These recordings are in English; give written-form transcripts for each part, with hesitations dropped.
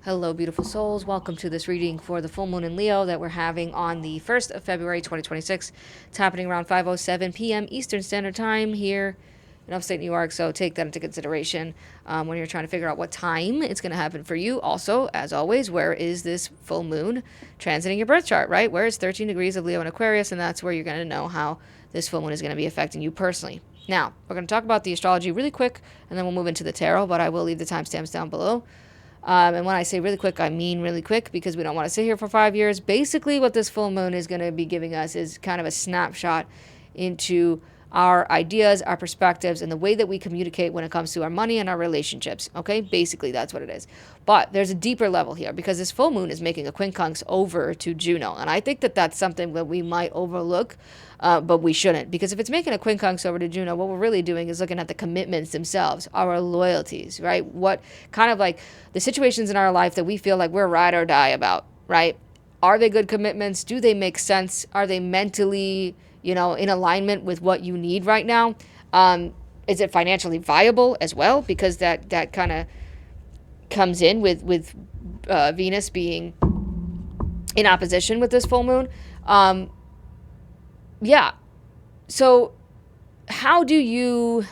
Hello, beautiful souls. Welcome to this reading for the full moon in Leo that we're having on the 1st of February 2026. It's happening around 5:07 p.m. Eastern Standard Time here in upstate New York, so take that into consideration when you're trying to figure out what time it's going to happen for you. Also, as always, where is this full moon transiting your birth chart, right? Where is 13 degrees of Leo and Aquarius, and that's where you're going to know how this full moon is going to be affecting you personally. Now, we're going to talk about the astrology really quick, and then we'll move into the tarot, but I will leave the timestamps down below. And when I say really quick, I mean really quick because we don't want to sit here for 5 years. Basically, what this full moon is going to be giving us is kind of a snapshot into our ideas, our perspectives, and the way that we communicate when it comes to our money and our relationships. Okay, basically that's what it is. But there's a deeper level here because this full moon is making a quincunx over to Juno, and I think that that's something that we might overlook, but we shouldn't, because if it's making a quincunx over to Juno, what we're really doing is looking at the commitments themselves, our loyalties, right? What kind of like the situations in our life that we feel like we're ride or die about, right? Are they good commitments? Do they make sense? Are they mentally, in alignment with what you need right now? Is it financially viable as well? Because that kind of comes in with Venus being in opposition with this full moon. Yeah. So how do you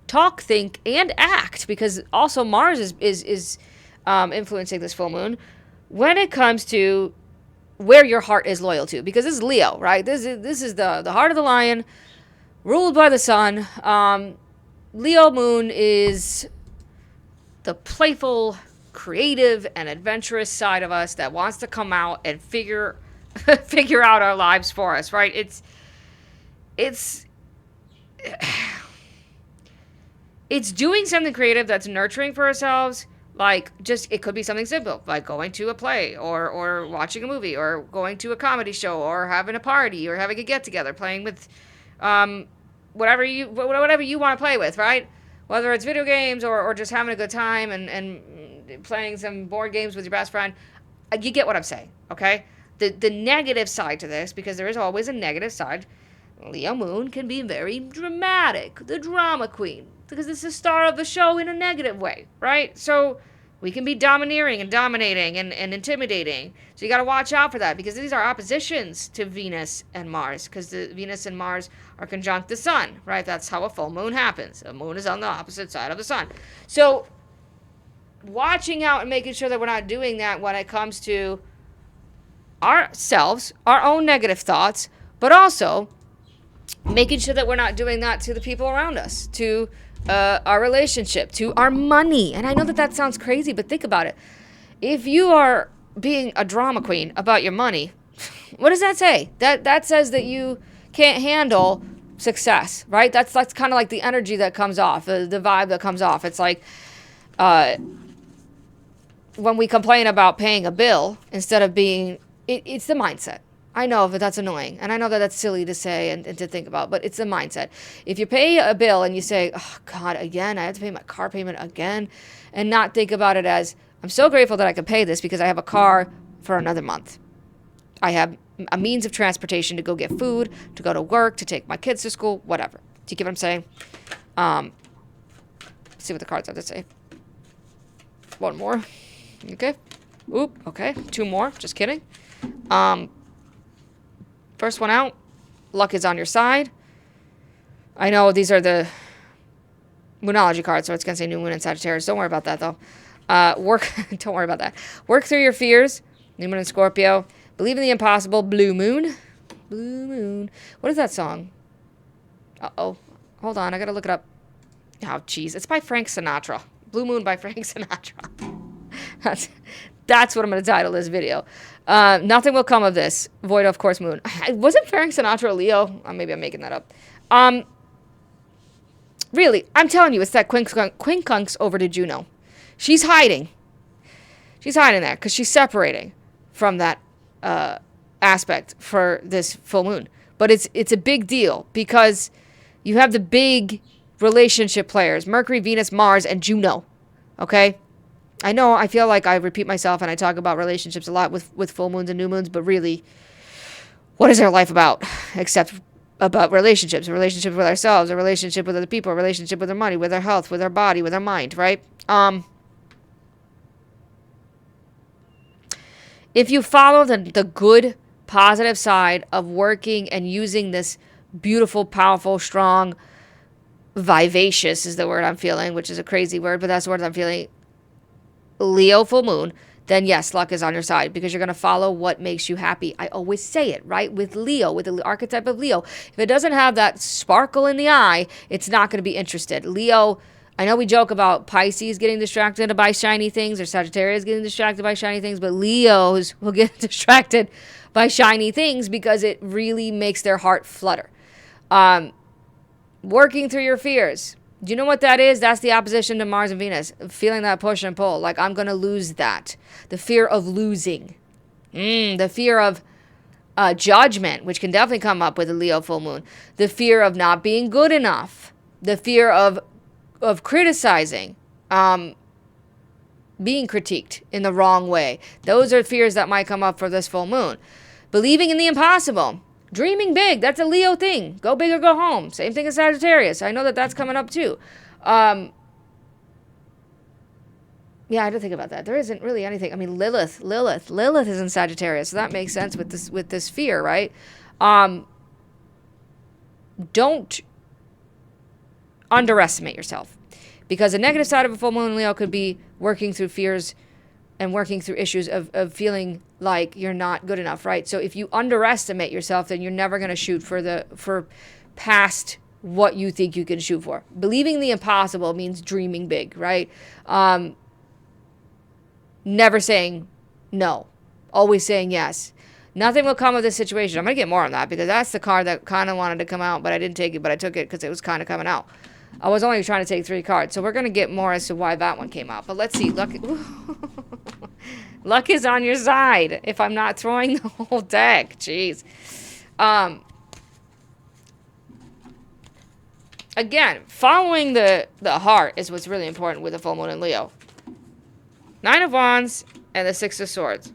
talk, think, and act? Because also Mars is influencing this full moon when it comes to where your heart is loyal to, because this is Leo, right? This is the heart of the lion, ruled by the sun. Leo moon is the playful, creative, and adventurous side of us that wants to come out and figure out our lives for us, right? It's doing something creative that's nurturing for ourselves. Like, just, it could be something simple, like going to a play or watching a movie or going to a comedy show or having a party or having a get together, playing with whatever you want to play with, right? Whether it's video games or just having a good time and playing some board games with your best friend. You get what I'm saying, okay? The negative side to this, because there is always a negative side, Leo moon can be very dramatic, the drama queen, because it's the star of the show in a negative way, right? So we can be domineering and dominating and intimidating. So you got to watch out for that, because these are oppositions to Venus and Mars, because the Venus and Mars are conjunct the sun, right? That's how a full moon happens. A moon is on the opposite side of the sun. So watching out and making sure that we're not doing that when it comes to ourselves, our own negative thoughts, but also making sure that we're not doing that to the people around us, to our relationship, to our money. And I know that sounds crazy, but think about it. If you are being a drama queen about your money, what does that say? That says that you can't handle success, right? That's kind of like the energy that comes off, the vibe that comes off. It's like when we complain about paying a bill instead of being, it's the mindset. I know that that's annoying, and I know that that's silly to say and to think about, but it's the mindset. If you pay a bill and you say, oh, God, again, I have to pay my car payment again, and not think about it as, I'm so grateful that I can pay this because I have a car for another month. I have a means of transportation to go get food, to go to work, to take my kids to school, whatever. Do you get what I'm saying? Let's see what the cards have to say. One more. Okay. Oop, okay. Two more. Just kidding. First one out, luck is on your side. I know these are the Moonology cards, so it's going to say New Moon and Sagittarius. Don't worry about that, though. Don't worry about that. Work through your fears, New Moon and Scorpio. Believe in the impossible, Blue Moon. Blue Moon. What is that song? Uh-oh. Hold on, I got to look it up. Oh, jeez. It's by Frank Sinatra. Blue Moon by Frank Sinatra. That's what I'm going to title this video. Nothing will come of this. Void, of course, moon. Wasn't Frank Sinatra a Leo? Maybe I'm making that up. Really, I'm telling you, it's that quincunx over to Juno. She's hiding. She's hiding there because she's separating from that aspect for this full moon. But it's a big deal because you have the big relationship players, Mercury, Venus, Mars, and Juno. Okay? I know I feel like I repeat myself and I talk about relationships a lot with full moons and new moons, but really, what is our life about except about relationships? A relationship with ourselves, a relationship with other people, a relationship with our money, with our health, with our body, with our mind, right? If you follow the good, positive side of working and using this beautiful, powerful, strong, vivacious is the word I'm feeling, which is a crazy word, but that's the word I'm feeling, Leo full moon, then yes, luck is on your side because you're going to follow what makes you happy. I always say it, right? With Leo, with the archetype of Leo, if it doesn't have that sparkle in the eye, it's not going to be interested. Leo, I know we joke about Pisces getting distracted by shiny things or Sagittarius getting distracted by shiny things, but Leos will get distracted by shiny things because it really makes their heart flutter. Working through your fears. Do you know what that is? That's the opposition to Mars and Venus. Feeling that push and pull. Like, I'm going to lose that. The fear of losing. The fear of judgment, which can definitely come up with a Leo full moon. The fear of not being good enough. The fear of criticizing. Being critiqued in the wrong way. Those are fears that might come up for this full moon. Believing in the impossible. Dreaming big, that's a Leo thing. Go big or go home. Same thing as Sagittarius. I know that that's coming up too. Yeah, I didn't think about that. There isn't really anything. I mean, Lilith is in Sagittarius, so that makes sense with this fear, right? Don't underestimate yourself, because the negative side of a full moon in Leo could be working through fears and working through issues of feeling like you're not good enough, right? So if you underestimate yourself, then you're never going to shoot for past what you think you can shoot for. Believing the impossible means dreaming big, right? Never saying no, always saying yes. Nothing will come of this situation. I'm going to get more on that because that's the card that kind of wanted to come out, but I didn't take it, but I took it because it was kind of coming out. I was only trying to take 3 cards, so we're going to get more as to why that one came out. But let's see. Luck is on your side if I'm not throwing the whole deck. Jeez. Again, following the heart is what's really important with the full moon in Leo. 9 of Wands and the 6 of Swords.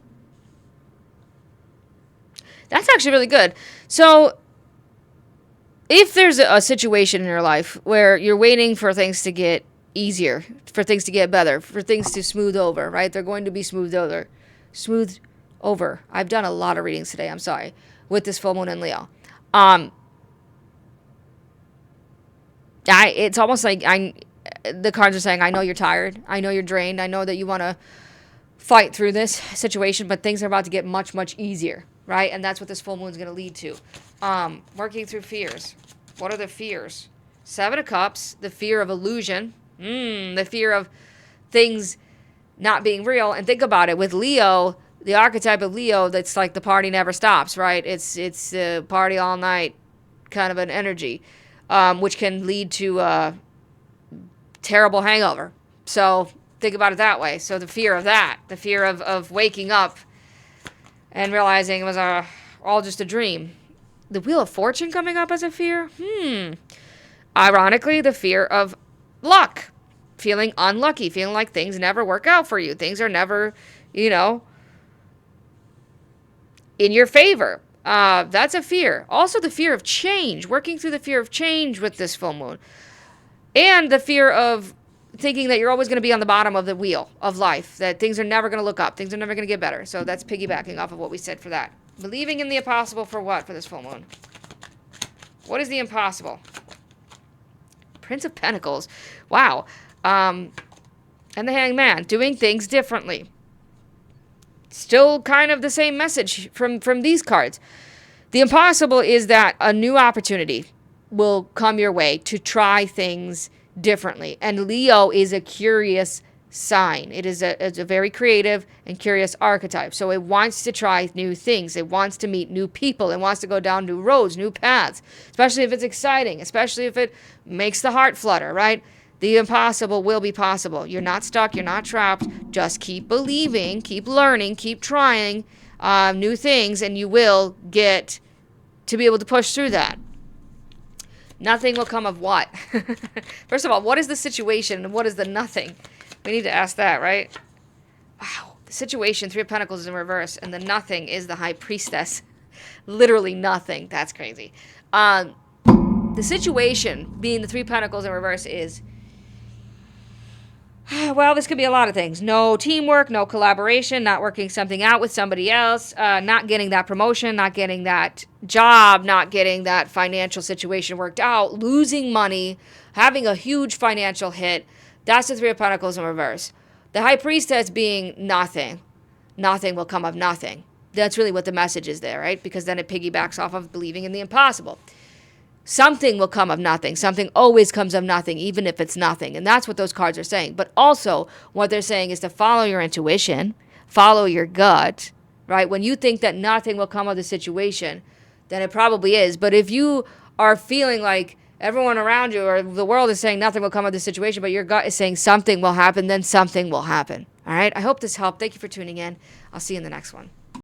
That's actually really good. So if there's a situation in your life where you're waiting for things to get easier, for things to get better, for things to smooth over, right? They're going to be smoothed over. Smoothed over. I've done a lot of readings today, I'm sorry, with this full moon in Leo. It's almost like the cards are saying, I know you're tired. I know you're drained. I know that you want to fight through this situation, but things are about to get much, much easier, right? And that's what this full moon is going to lead to. Working through fears. What are the fears? 7 of Cups, the fear of illusion. The fear of things not being real. And think about it. With Leo, the archetype of Leo, that's like the party never stops, right? It's party all night kind of an energy, which can lead to a terrible hangover. So think about it that way. So the fear of that, the fear of waking up and realizing it was all just a dream. The Wheel of Fortune coming up as a fear? Ironically, the fear of luck. Feeling unlucky. Feeling like things never work out for you. Things are never, in your favor. That's a fear. Also the fear of change. Working through the fear of change with this full moon. And the fear of thinking that you're always going to be on the bottom of the wheel of life. That things are never going to look up. Things are never going to get better. So that's piggybacking off of what we said for that. Believing in the impossible for what for this full moon? What is the impossible? Prince of Pentacles. Wow. And the Hanged Man. Doing things differently. Still kind of the same message from these cards. The impossible is that a new opportunity will come your way to try things differently. And Leo is a curious sign. It's a very creative and curious archetype. So it wants to try new things. It wants to meet new people. It wants to go down new roads, new paths, especially if it's exciting, especially if it makes the heart flutter, right? The impossible will be possible. You're not stuck. You're not trapped. Just keep believing, keep learning, keep trying new things, and you will get to be able to push through that. Nothing will come of what? First of all, what is the situation and what is the nothing? We need to ask that, right? Wow. The situation, 3 of Pentacles is in reverse, and the nothing is the High Priestess. Literally nothing. That's crazy. The situation being the 3 Pentacles in reverse is Well, this could be a lot of things. No teamwork, no collaboration, not working something out with somebody else, not getting that promotion, not getting that job, not getting that financial situation worked out, losing money, having a huge financial hit. That's the Three of Pentacles in reverse. The High Priestess being nothing. Nothing will come of nothing. That's really what the message is there, right? Because then it piggybacks off of believing in the impossible. Something will come of nothing. Something always comes of nothing, even if it's nothing. And that's what those cards are saying. But also, what they're saying is to follow your intuition, follow your gut, right? When you think that nothing will come of the situation, then it probably is. But if you are feeling like everyone around you or the world is saying nothing will come of the situation, but your gut is saying something will happen, then something will happen. All right? I hope this helped. Thank you for tuning in. I'll see you in the next one.